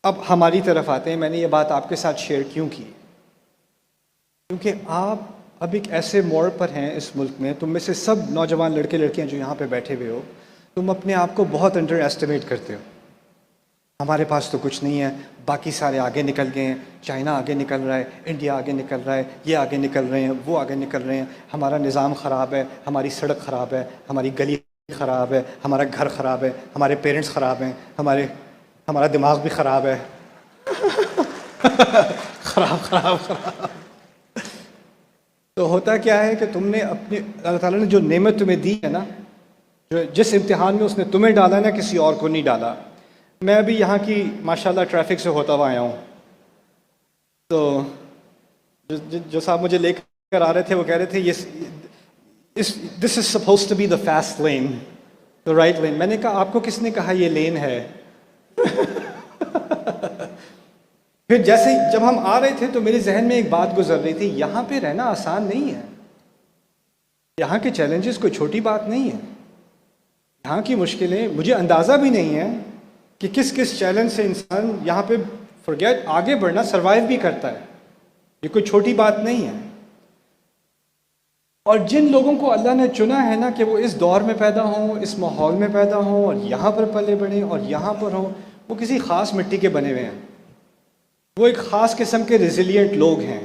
اب ہماری طرف آتے ہیں. میں نے یہ بات آپ کے ساتھ شیئر کیوں کی؟ کیونکہ آپ اب ایک ایسے موڑ پر ہیں اس ملک میں، تم میں سے سب نوجوان لڑکے لڑکیاں جو یہاں پہ بیٹھے ہوئے ہو، تم اپنے آپ کو بہت انڈر ایسٹیمیٹ کرتے ہو. ہمارے پاس تو کچھ نہیں ہے، باقی سارے آگے نکل گئے ہیں، چائنا آگے نکل رہا ہے، انڈیا آگے نکل رہا ہے، یہ آگے نکل رہے ہیں، وہ آگے نکل رہے ہیں، ہمارا نظام خراب ہے، ہماری سڑک خراب ہے، ہماری گلی خراب ہے، ہمارا گھر خراب ہے، ہمارے پیرنٹس خراب ہیں، ہمارا دماغ بھی خراب ہے. خراب خراب خراب. تو ہوتا کیا ہے کہ تم نے اپنے اللہ تعالیٰ نے جو نعمت تمہیں دی ہے نا، جو جس امتحان میں اس نے تمہیں ڈالا نا، کسی اور کو نہیں ڈالا. میں ابھی یہاں کی ماشاءاللہ ٹریفک سے ہوتا ہوا آیا ہوں، تو جو صاحب مجھے لے کر آ رہے تھے وہ کہہ رہے تھے this is suppose to be the fast lane, the right lane. میں نے کہا آپ کو کس نے کہا یہ لین ہے؟ پھر جیسے جب ہم آ رہے تھے تو میرے ذہن میں ایک بات گزر رہی تھی، یہاں پہ رہنا آسان نہیں ہے، یہاں کے چیلنجز کوئی چھوٹی بات نہیں ہے، یہاں کی مشکلیں مجھے اندازہ بھی نہیں ہے کہ کس کس چیلنج سے انسان یہاں پہ فرگیٹ آگے بڑھنا سروائیو بھی کرتا ہے. یہ کوئی چھوٹی بات نہیں ہے. اور جن لوگوں کو اللہ نے چنا ہے نا کہ وہ اس دور میں پیدا ہوں، اس ماحول میں پیدا ہوں اور یہاں پر پلے بڑھیں اور یہاں پر ہوں، وہ کسی خاص مٹی کے بنے ہوئے ہیں، وہ ایک خاص قسم کے ریزیلینٹ لوگ ہیں.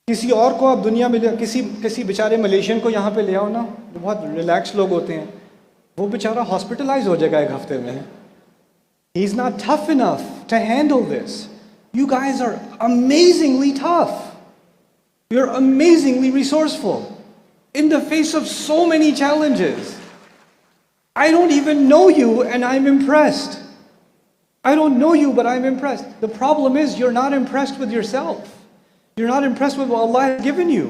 کسی اور کو آپ دنیا میں کسی بیچارے ملیشین کو یہاں پہ لے آؤ نا، جو بہت ریلیکس لوگ ہوتے ہیں، وہ بیچارہ ہاسپٹلائز ہو جائے گا ایک ہفتے میں. He is not tough enough to handle this. You guys are amazingly tough. You are amazingly resourceful in the face of so many challenges. I don't even know you and I'm impressed. I don't know you but I'm impressed. The problem is you're not impressed with yourself. You're not impressed with what Allah has given you.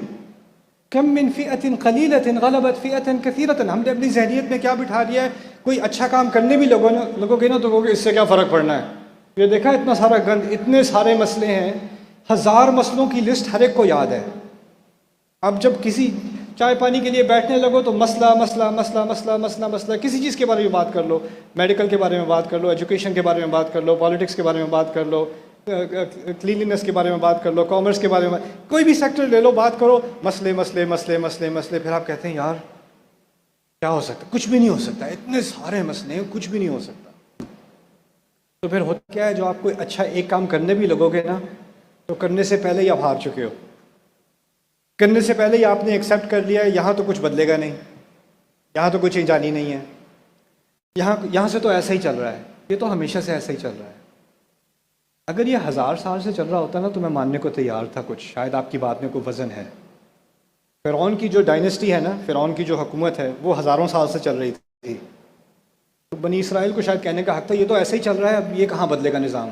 کم من فئۃ قلیلۃ غلبت فئۃ کثیرۃ. ہم نے اپنی ذہنیت میں کیا بٹھا دیا ہے، کوئی اچھا کام کرنے بھی لوگوں گے نا تو کہو گے اس سے کیا فرق پڑنا ہے. یہ دیکھا اتنا سارا گند، اتنے سارے مسئلے ہیں، 1000 مسئلوں کی لسٹ ہر ایک کو یاد ہے. اب جب کسی چائے پانی کے لیے بیٹھنے لگو تو مسئلہ مسئلہ مسئلہ مسئلہ مسئلہ مسئلہ، کسی چیز کے بارے میں بات کر لو، میڈیکل کے بارے میں بات کر لو، ایجوکیشن کے بارے میں بات کر لو، پالیٹکس کے بارے میں بات کر لو، کلیننس کے بارے میں بات کر لو، کامرس کے بارے میں، کوئی بھی سیکٹر لے لو، بات کرو، مسئلے مسئلے مسئلے مسئلے مسئلے. پھر آپ کہتے ہیں یار کیا ہو سکتا، کچھ بھی نہیں ہو سکتا، اتنے سارے مسئلے ہیں، کچھ بھی نہیں ہو سکتا. تو پھر ہوتا کیا ہے، جو آپ کوئی اچھا ایک کام کرنے بھی لگو گے نا تو کرنے سے پہلے ہی آپ ہار چکے ہو. کرنے سے پہلے ہی آپ نے ایکسیپٹ کر لیا ہے یہاں تو کچھ بدلے گا نہیں، یہاں تو کچھ چینج آنی نہیں ہے، یہاں سے تو ایسا ہی چل رہا ہے، یہ تو ہمیشہ سے ایسا ہی چل رہا ہے. اگر یہ 1000 سال سے چل رہا ہوتا نا تو میں ماننے کو تیار تھا، کچھ شاید آپ کی بات میں کوئی وزن ہے. فرعون کی جو ڈائنیسٹی ہے نا، فرعون کی جو حکومت ہے وہ ہزاروں سال سے چل رہی تھی، تو بنی اسرائیل کو شاید کہنے کا حق تھا یہ تو ایسا ہی چل رہا ہے، اب یہ کہاں بدلے گا نظام.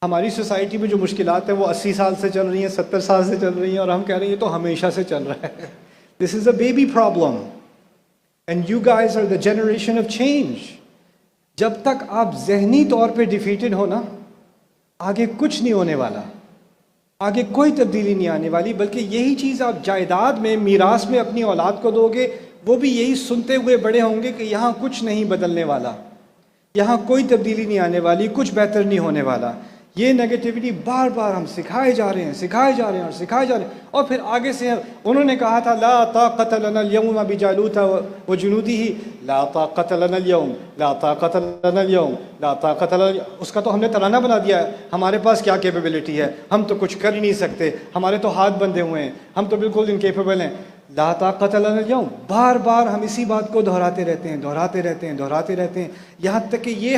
ہماری سوسائٹی میں جو مشکلات ہیں وہ 80 سال سے چل رہی ہیں، 70 سال سے چل رہی ہیں، اور ہم کہہ رہے ہیں یہ تو ہمیشہ سے چل رہا ہے. This is a baby problem and you guys are the generation of change. جب تک آپ ذہنی طور پہ ڈیفیٹڈ ہو نا، آگے کچھ نہیں ہونے والا، آگے کوئی تبدیلی نہیں آنے والی. بلکہ یہی چیز آپ جائیداد میں، میراث میں اپنی اولاد کو دو گے، وہ بھی یہی سنتے ہوئے بڑے ہوں گے کہ یہاں کچھ نہیں بدلنے والا، یہاں کوئی تبدیلی نہیں آنے والی، کچھ بہتر نہیں ہونے والا. یہ نیگیٹیوٹی بار بار ہم سکھائے جا رہے ہیں، سکھائے جا رہے ہیں اور سکھائے جا رہے ہیں. اور پھر آگے سے انہوں نے کہا تھا لا طاقت لنا اليوم بجالوت وجنوده، لا طاقت لنا اليوم، لا طاقت لنا اليوم، لا طاقت لنا. اس کا تو ہم نے ترانہ بنا دیا ہے، ہمارے پاس کیا کیپیبلٹی ہے، ہم تو کچھ کر ہی نہیں سکتے، ہمارے تو ہاتھ بندھے ہوئے ہیں، ہم تو بالکل انکیپیبل ہیں. لا طاقت لنا اليوم، بار بار ہم اسی بات کو دہراتے رہتے ہیں، دہراتے رہتے ہیں، دہراتے رہتے ہیں، یہاں تک کہ یہ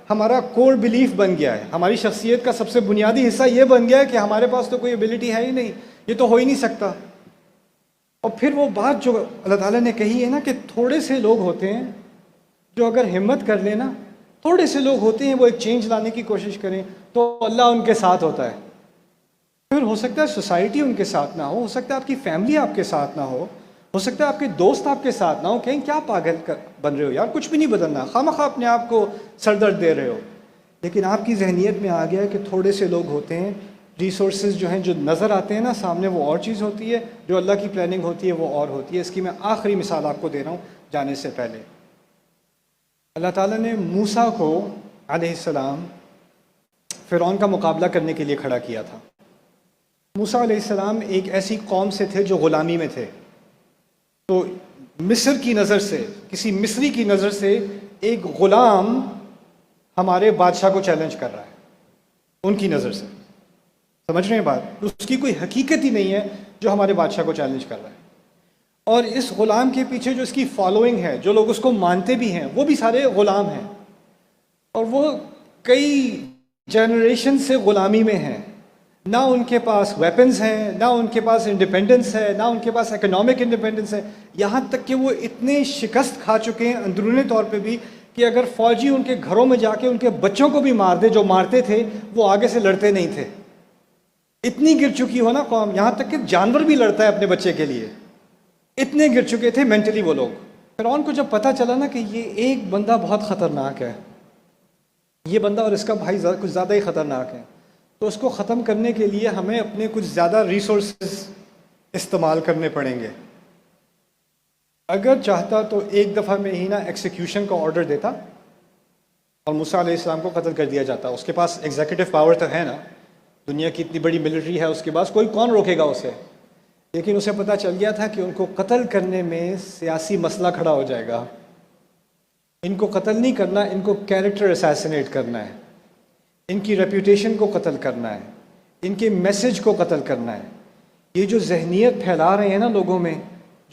ہمارا کور بلیف بن گیا ہے. ہماری شخصیت کا سب سے بنیادی حصہ یہ بن گیا ہے کہ ہمارے پاس تو کوئی ایبلٹی ہے ہی نہیں، یہ تو ہو ہی نہیں سکتا. اور پھر وہ بات جو اللہ تعالیٰ نے کہی ہے نا کہ تھوڑے سے لوگ ہوتے ہیں جو اگر ہمت کر لیں نا، تھوڑے سے لوگ ہوتے ہیں وہ ایک چینج لانے کی کوشش کریں تو اللہ ان کے ساتھ ہوتا ہے. پھر ہو سکتا ہے سوسائٹی ان کے ساتھ نہ ہو سکتا ہے آپ کی فیملی آپ کے ساتھ نہ ہو سکتا ہے آپ کے دوست آپ کے ساتھ نہ ہو، کہیں کیا پاگل بن رہے ہو یار، کچھ بھی نہیں بدلنا، خواہ اپنے آپ کو سر درد دے رہے ہو. لیکن آپ کی ذہنیت میں آ گیا ہے کہ تھوڑے سے لوگ ہوتے ہیں، ریسورسز جو ہیں جو نظر آتے ہیں نا سامنے وہ اور چیز ہوتی ہے، جو اللہ کی پلاننگ ہوتی ہے وہ اور ہوتی ہے. اس کی میں آخری مثال آپ کو دے رہا ہوں جانے سے پہلے. اللہ تعالیٰ نے موسیٰ کو علیہ السلام فرعون کا مقابلہ کرنے کے لیے کھڑا کیا تھا۔ موسیٰ علیہ السلام ایک ایسی قوم سے تھے جو غلامی میں تھے، تو مصر کی نظر سے، کسی مصری کی نظر سے ایک غلام ہمارے بادشاہ کو چیلنج کر رہا ہے، ان کی نظر سے، سمجھ رہے ہیں بات؟ اس کی کوئی حقیقت ہی نہیں ہے جو ہمارے بادشاہ کو چیلنج کر رہا ہے، اور اس غلام کے پیچھے جو اس کی فالوئنگ ہے، جو لوگ اس کو مانتے بھی ہیں، وہ بھی سارے غلام ہیں، اور وہ کئی جنریشن سے غلامی میں ہیں، نہ ان کے پاس ویپنز ہیں، نہ ان کے پاس انڈیپینڈنس ہے، نہ ان کے پاس اکنامک انڈیپینڈنس ہے، یہاں تک کہ وہ اتنے شکست کھا چکے ہیں اندرونی طور پہ بھی کہ اگر فوجی ان کے گھروں میں جا کے ان کے بچوں کو بھی مار دے جو مارتے تھے، وہ آگے سے لڑتے نہیں تھے۔ اتنی گر چکی ہو نا قوم، یہاں تک کہ جانور بھی لڑتا ہے اپنے بچے کے لیے، اتنے گر چکے تھے مینٹلی وہ لوگ۔ فرعون کو جب پتہ چلا نا کہ یہ ایک بندہ بہت خطرناک ہے، یہ بندہ اور اس کا بھائی کچھ زیادہ ہی خطرناک ہے، تو اس کو ختم کرنے کے لیے ہمیں اپنے کچھ زیادہ ریسورسز استعمال کرنے پڑیں گے۔ اگر چاہتا تو ایک دفعہ میں ہی نا ایکسیکیوشن کا آرڈر دیتا اور موسیٰ علیہ السلام کو قتل کر دیا جاتا۔ اس کے پاس ایگزیکٹو پاور تو ہے نا، دنیا کی اتنی بڑی ملٹری ہے اس کے پاس، کوئی کون روکے گا اسے؟ لیکن اسے پتہ چل گیا تھا کہ ان کو قتل کرنے میں سیاسی مسئلہ کھڑا ہو جائے گا، ان کو قتل نہیں کرنا، ان کو کیریکٹر اسیسینیٹ کرنا ہے، ان کی ریپوٹیشن کو قتل کرنا ہے، ان کے میسج کو قتل کرنا ہے۔ یہ جو ذہنیت پھیلا رہے ہیں نا لوگوں میں،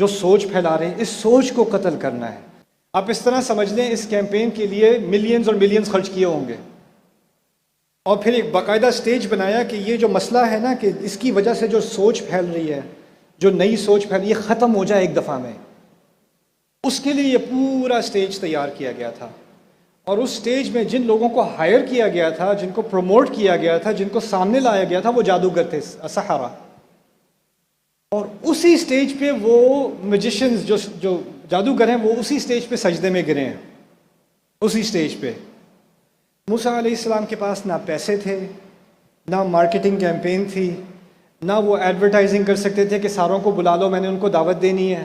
جو سوچ پھیلا رہے ہیں، اس سوچ کو قتل کرنا ہے۔ آپ اس طرح سمجھ لیں اس کیمپین کے لیے ملینز اور ملینز خرچ کیے ہوں گے، اور پھر ایک باقاعدہ سٹیج بنایا کہ یہ جو مسئلہ ہے نا کہ اس کی وجہ سے جو سوچ پھیل رہی ہے، جو نئی سوچ پھیل رہی ہے، ختم ہو جائے ایک دفعہ میں۔ اس کے لیے یہ پورا سٹیج تیار کیا گیا تھا، اور اس سٹیج میں جن لوگوں کو ہائر کیا گیا تھا، جن کو پروموٹ کیا گیا تھا، جن کو سامنے لایا گیا تھا، وہ جادوگر تھے، سحرہ۔ اور اسی سٹیج پہ وہ میجیشنز جو جادوگر ہیں، وہ اسی سٹیج پہ سجدے میں گرے ہیں، اسی سٹیج پہ۔ موسیٰ علیہ السلام کے پاس نہ پیسے تھے، نہ مارکیٹنگ کیمپین تھی، نہ وہ ایڈورٹائزنگ کر سکتے تھے کہ ساروں کو بلا لو، میں نے ان کو دعوت دینی ہے،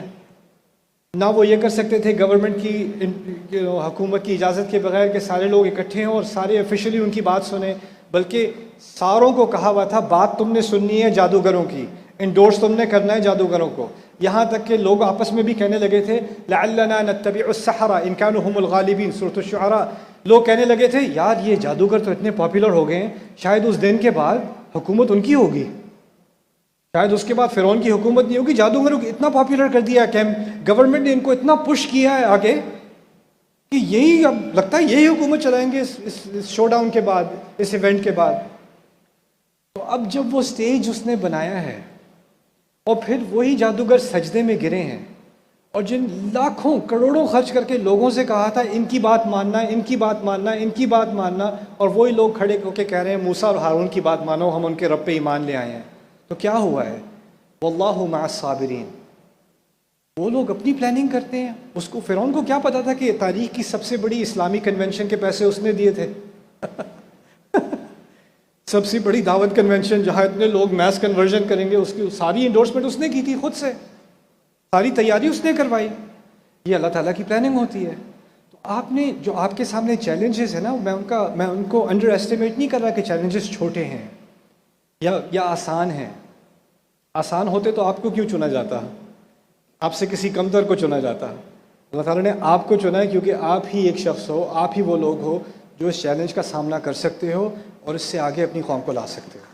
نہ وہ یہ کر سکتے تھے گورنمنٹ کی حکومت کی اجازت کے بغیر کہ سارے لوگ اکٹھے ہوں اور سارے آفیشلی ان کی بات سنیں، بلکہ ساروں کو کہا ہوا تھا بات تم نے سننی ہے جادوگروں کی، انڈورس تم نے کرنا ہے جادوگروں کو۔ یہاں تک کہ لوگ آپس میں بھی کہنے لگے تھے لعلنا نتبع السحرہ ان كانوا هم الغالبین، سورۃ الشعراء۔ لوگ کہنے لگے تھے یار یہ جادوگر تو اتنے پاپولر ہو گئے ہیں، شاید اس دن کے بعد حکومت ان کی ہوگی، شاید اس کے بعد فرعون کی حکومت نہیں ہوگی، جادوگروں کو اتنا پاپولر کر دیا کہ گورنمنٹ نے ان کو اتنا پش کیا ہے آگے کہ یہی اب لگتا ہے یہی حکومت چلائیں گے اس شو ڈاؤن کے بعد، اس ایونٹ کے بعد۔ تو اب جب وہ سٹیج اس نے بنایا ہے اور پھر وہی جادوگر سجدے میں گرے ہیں، اور جن لاکھوں کروڑوں خرچ کر کے لوگوں سے کہا تھا ان کی بات ماننا، ان کی بات ماننا، ان کی بات ماننا، اور وہی لوگ کھڑے ہو کے کہہ رہے ہیں موسیٰ اور ہارون کی بات مانو، ہم ان کے رب پہ ایمان لے آئے ہیں، تو کیا ہوا ہے؟ واللہ مع الصابرین۔ وہ لوگ اپنی پلاننگ کرتے ہیں، اس کو فرعون کو کیا پتا تھا کہ تاریخ کی سب سے بڑی اسلامی کنونشن کے پیسے اس نے دیے تھے؟ سب سے بڑی دعوت کنونشن جہاں اتنے لوگ میس کنورژن کریں گے، اس کی ساری انڈورسمنٹ اس نے کی تھی خود سے، ساری تیاری اس نے کروائی۔ یہ اللہ تعالیٰ کی پلاننگ ہوتی ہے۔ تو آپ نے جو آپ کے سامنے چیلنجز ہیں نا، میں ان کو انڈر ایسٹیمیٹ نہیں کر رہا کہ چیلنجز چھوٹے ہیں یا آسان ہیں۔ آسان ہوتے تو آپ کو کیوں چنا جاتا؟ آپ سے کسی کمتر کو چنا جاتا؟ اللہ تعالیٰ نے آپ کو چنا ہے کیونکہ آپ ہی ایک شخص ہو، آپ ہی وہ لوگ ہو جو اس چیلنج کا سامنا کر سکتے ہو اور اس سے آگے اپنی قوم کو لا سکتے ہو۔